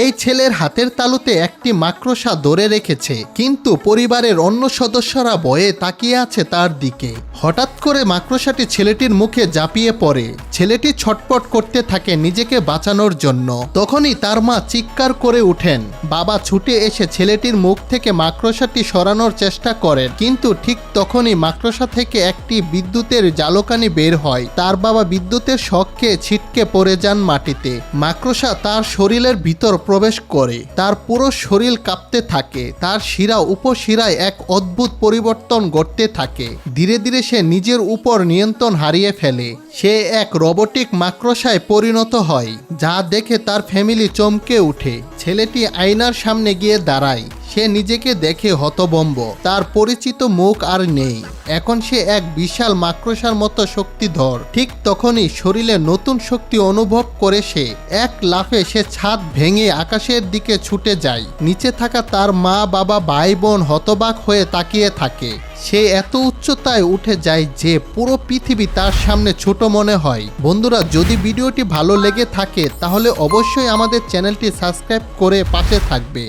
এই ছেলের হাতের তালুতে একটি মাকড়সা ধরে রেখেছে, কিন্তু পরিবারের অন্য সদস্যরা ভয়ে তাকিয়ে আছে তার দিকে। হঠাৎ করে মাকড়সাটি ছেলেটির মুখে ঝাঁপিয়ে পড়ে। ছেলেটি ছটপট করতে থাকে নিজেকে বাঁচানোর জন্য। তখনই তার মা চিৎকার করে উঠেন। বাবা ছুটে এসে ছেলেটির মুখ থেকে মাকড়সাটি সরানোর চেষ্টা করেন, কিন্তু ঠিক তখনই মাকড়সা থেকে একটি বিদ্যুতের ঝালকানি বের হয়। তার বাবা বিদ্যুতের শক খেয়ে ছিটকে পড়ে যান মাটিতে। মাকড়সা তার শরীরের ভিতর প্রবেশ করে। তার পুরো শরীর কাঁপতে থাকে। তার শিরা উপশিরায় এক অদ্ভুত পরিবর্তন ঘটতে থাকে। ধীরে ধীরে সে নিজের উপর নিয়ন্ত্রণ হারিয়ে ফেলে। সে এক রোবটিক মাকড়সায় পরিণত হয়, যা দেখে তার ফ্যামিলি চমকে উঠে। ছেলেটি আয়নার সামনে গিয়ে দাঁড়ায়। সে নিজেকে দেখে হতভম্ব। তার পরিচিত মুখ আর নেই। এখন সে এক বিশাল মাকড়সার মতো শক্তিধর। ঠিক তখনই শরীরে নতুন শক্তি অনুভব করে সে এক লাফে সে ছাদ ভেঙে আকাশের দিকে ছুটে যায়। নিচে থাকা তার মা, বাবা, ভাই বোন হতবাক হয়ে তাকিয়ে থাকে। সে এত উচ্চতায় উঠে যায় যে পুরো পৃথিবী তার সামনে ছোট মনে হয়। বন্ধুরা, যদি ভিডিওটি ভালো লেগে থাকে তাহলে অবশ্যই আমাদের চ্যানেলটি সাবস্ক্রাইব করে পাশে থাকবে।